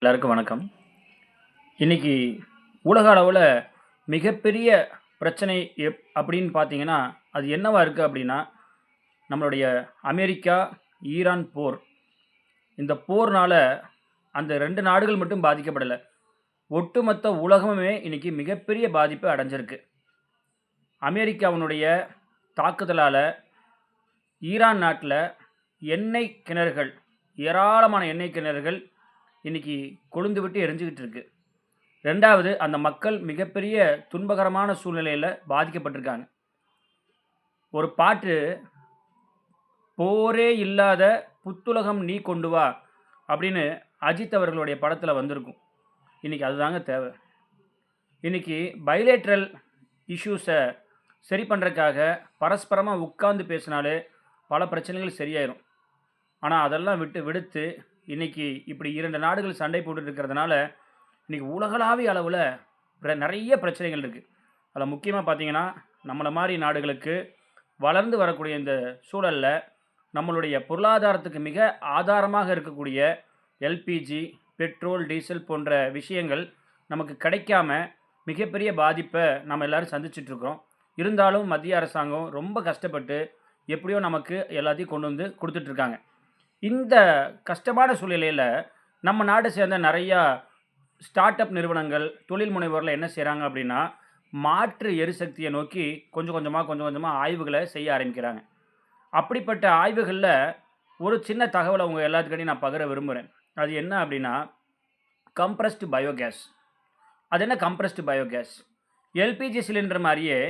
எல்லாருக்கும் வணக்கம். இன்னைக்கு உலக அளவுல மிகப்பெரிய பிரச்சனை அப்படின்னு பார்த்தீங்கன்னா, அது என்னவா இருக்கு அப்படின்னா, நம்மளுடைய அமெரிக்கா, ஈரான் போர். இந்த போர்னால அந்த 2 நாடுகள் மட்டும் பாதிக்கப்படல. ஒட்டுமொத்த உலகமுமே இன்னைக்கு மிகப்பெரிய பாதிப்ப அடைஞ்சிருக்கு. அமெரிக்காவினுடைய தாக்குதலால ஈரான் நாட்ல எண்ணெய் கிணறுகள், ஏராளமான எண்ணெய் கிணறுகள் இன்னைக்கு கொழுந்து விட்டு எரிஞ்சுகிட்டு இருக்கு. 2வது அந்த மக்கள் மிகப்பெரிய துன்பகரமான சூழ்நிலையில பாதிக்கப்பட்டிருக்காங்க. ஒரு பாட்டு, "போரே இல்லாத புத்துலகம் நீ கொண்டு வா" அப்படின்னு அஜித் அவர்களுடைய படத்துல வந்திருக்கும். இன்னைக்கு அதுதாங்க தேவ. இன்னைக்கு பைலேட்ரல் இஷ்யூஸ சரி பண்றதுக்காக பரஸ்பரமா உட்கார்ந்து பேசினாலே பல பிரச்சனைகள் சரியாயிரும். ஆனா அதெல்லாம் விடுத்து இன்னைக்கு இப்படி 2 நாடுகள் சண்டை போட்டுட்டு இருக்கிறதுனால, இன்னைக்கு உலகளாவிய அளவுல நெறைய பிரச்சனைகள் இருக்கு. அதுல முக்கியமா பார்த்தீங்கன்னா, நம்மள மாரி நாடுகளுக்கு வளர்ந்து வரக்கூடிய இந்த சூழல்ல, நம்மளுடைய பொருளாதாரத்துக்கு மிக ஆதாரமாக இருக்கக்கூடிய எல்பிஜி, பெட்ரோல், டீசல் போன்ற விஷயங்கள் நமக்கு கிடைக்காம மிகப்பெரிய பாதிப்ப நம்ம எல்லாரும் சந்திச்சுட்டு இருக்கிறோம். இருந்தாலும் மத்திய அரசாங்கம் ரொம்ப கஷ்டப்பட்டு எப்படியோ நமக்கு எல்லாத்தையும் கொண்டு வந்து குடுத்துட்டு இருக்காங்க. இந்த கஷ்டமான சூழ்நிலையில நம்ம நாட்ட சேர்ந்த நெறையா ஸ்டார்ட் அப் நிறுவனங்கள், தொழில் முனைவோர்லாம் என்ன செய்றாங்க அப்படின்னா, மாற்று எரிசக்திய நோக்கி கொஞ்சம் கொஞ்சமா ஆய்வுகள செய்ய ஆரம்பிக்கிறாங்க. அப்படிப்பட்ட ஆய்வுகள்ல ஒரு சின்ன தகவல உங்க எல்லாத்துக்கிட்டயும் நான் பகிர விரும்புறேன். அது என்ன அப்படின்னா, கம்ப்ரஸ்டு பயோகேஸ். அது என்ன கம்ப்ரஸ்டு பயோகேஸ்? எல்பிஜி சிலிண்டர் மாரியே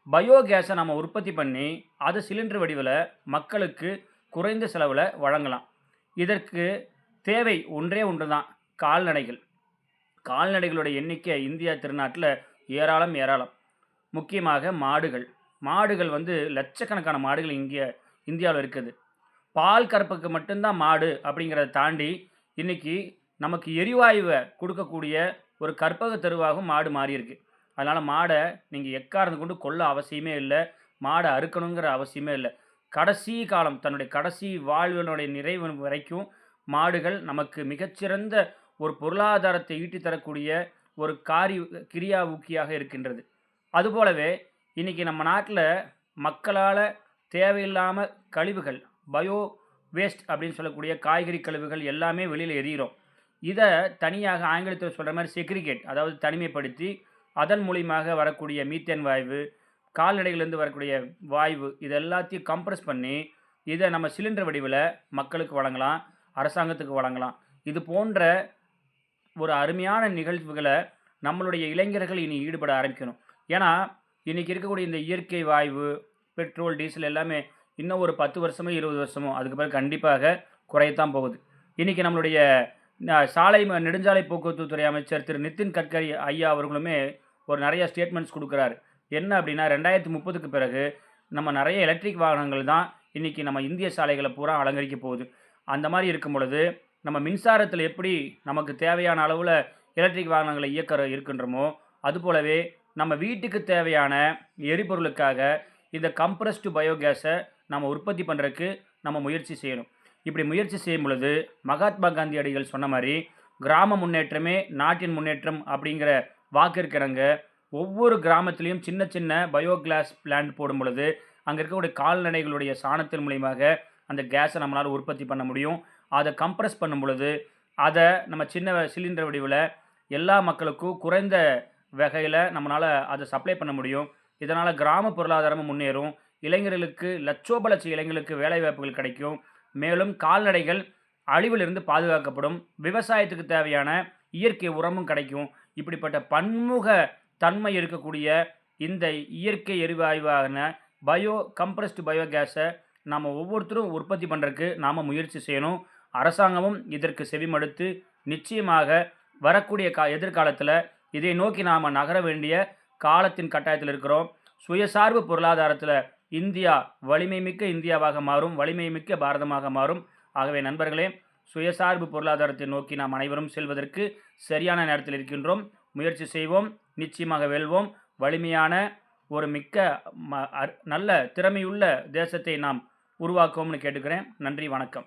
பயோகேஸ நம்ம உற்பத்தி பண்ணி, அத சிலிண்டர் வடிவில மக்களுக்கு குறைந்த செலவுல வழங்கலாம். இதற்கு தேவை ஒன்றே ஒன்று தான், கால்நடைகள். கால்நடைகளோட எண்ணிக்கை இந்தியா திருநாட்டுல ஏராளம். முக்கியமாக மாடுகள். மாடுகள் வந்து லட்சக்கணக்கான மாடுகள் இந்தியாவுல இருக்குது. பால் கறப்புக்கு மட்டும் தான் மாடு அப்படிங்கிறத தாண்டி, இன்னைக்கு நமக்கு எரிவாயுவ குடுக்கக்கூடிய ஒரு கற்பக தருவாகவும் மாடு மாறியிருக்கு. அதனால மாட நீங்க எக்காரணம் கொண்டு கொல்ல அவசியமே இல்ல. மாட அறுக்கணுங்கிற அவசியமே இல்ல. கடைசி காலம் தன்னுடைய கடைசி வாழ்வினுடைய நிறைவு வரைக்கும் மாடுகள் நமக்கு மிகச்சிறந்த ஒரு பொருளாதாரத்தை ஈட்டித் தரக்கூடிய ஒரு கிரியா ஊக்கியாக இருக்கின்றது. அதுபோலவே இன்னைக்கு நம்ம நாட்டுல மக்களால தேவையில்லாம கழிவுகள், பயோ வேஸ்ட் அப்படின்னு சொல்லக்கூடிய காய்கறி கழிவுகள் எல்லாமே வெளியில எறியிறோம். இத தனியாக ஆங்கிலத்தில சொல்ற மாரி செக்ரிகேட், அதாவது தனிமைப்படுத்தி, அதன் மூலியமாக வரக்கூடிய மீத்தேன் வாயு, கால்நடைகள்லேருந்து வரக்கூடிய வாயு இது எல்லாத்தையும் கம்ப்ரஸ் பண்ணி, இத நம்ம சிலிண்டர் வடிவில மக்களுக்கு வழங்கலாம், அரசாங்கத்துக்கு வழங்கலாம். இது போன்ற ஒரு அருமையான நிகழ்வுகள நம்மளுடைய இளைஞர்கள் இனி ஈடுபட ஆரம்பிக்கணும். ஏன்னா, இன்னைக்கு இருக்கக்கூடிய இந்த இயற்கை வாயு, பெட்ரோல், டீசல் எல்லாமே இன்னும் ஒரு 10 வருஷமோ, 20 வருஷமோ அதுக்கு பிறகு கண்டிப்பாக குறையத்தான் போகுது. இன்னைக்கு நம்மளுடைய நெடுஞ்சாலை போக்குவரத்து துறை அமைச்சர் திரு நிதின் கட்கரி ஐயா அவர்களுமே ஒரு நெறைய ஸ்டேட்மெண்ட்ஸ் குடுக்குறாரு. என்ன அப்படின்னா 2030க்கு பிறகு நம்ம நெறைய எலக்ட்ரிக் வாகனங்கள் தான் இன்னைக்கு நம்ம இந்திய சாலைகள பூரா அலங்கரிக்க போகுது. அந்த மாரி இருக்கும் பொழுது, நம்ம மின்சாரத்தில எப்படி நமக்கு தேவையான அளவுல எலக்ட்ரிக் வாகனங்கள இருக்கின்றோமோ, அதுபோலவே நம்ம வீட்டுக்கு தேவையான எரிபொருளுக்காக இந்த கம்ப்ரஸ்டு பயோகேஸ நம்ம உற்பத்தி பண்றதுக்கு நம்ம முயற்சி செய்யணும். இப்படி முயற்சி செய்யும் பொழுது, மகாத்மா காந்தி அடிகள் சொன்ன மாரி, "கிராம முன்னேற்றமே நாட்டின் முன்னேற்றம்" அப்படிங்கிற வாக்கிற்கிணங்க, ஒவ்வொரு கிராமத்திலயும் சின்ன சின்ன பயோகிளாஸ் பிளான்ட் போடும் பொழுது, அங்க இருக்கக்கூடிய கால்நடைகளுடைய சாணத்தின் மூலியமாக அந்த கேஸ நம்மளால உற்பத்தி பண்ண முடியும். அத கம்ப்ரஸ் பண்ணும் பொழுது, அத நம்ம சின்ன சிலிண்டர் வடிவில எல்லா மக்களுக்கும் குறைந்த வகையில நம்மனால அத சப்ளை பண்ண முடியும். இதனால கிராம பொருளாதாரமும் முன்னேறும். இளைஞர்களுக்கு லட்சோப லட்ச இளைஞர்களுக்கு வேலைவாய்ப்புகள் கிடைக்கும். மேலும் கால்நடைகள் அழிவிலிருந்து பாதுகாக்கப்படும். விவசாயத்துக்கு தேவையான இயற்கை உரமும் கிடைக்கும். இப்படிப்பட்ட பன்முக தன்மை இருக்கக்கூடிய இந்த இயற்கை எரிவாயுவான கம்ப்ரஸ்டு பயோகேஸ நாம ஒவ்வொருத்தரும் உற்பத்தி பண்றதுக்கு நாம முயற்சி செய்யணும். அரசாங்கமும் இதற்கு செவிமடுத்து நிச்சயமாக வரக்கூடிய எதிர்காலத்தில இதை நோக்கி நாம நகர வேண்டிய காலத்தின் கட்டாயத்தில் இருக்கிறோம். சுயசார்பு பொருளாதாரத்தில இந்தியா வலிமைமிக்க இந்தியாவாக மாறும். வலிமைமிக்க பாரதமாக மாறும். ஆகவே நண்பர்களே, சுயசார்பு பொருளாதாரத்தை நோக்கி நாம் அனைவரும் செல்வதற்கு சரியான நேரத்தில் இருக்கின்றோம். முயற்சி செய்வோம். நிச்சயமாக வெல்வோம். வலிமையான ஒரு மிக்க நல்ல திறமையுள்ள தேசத்தை நாம் உருவாக்குவோம்னு கேட்டுக்கிறேன். நன்றி, வணக்கம்.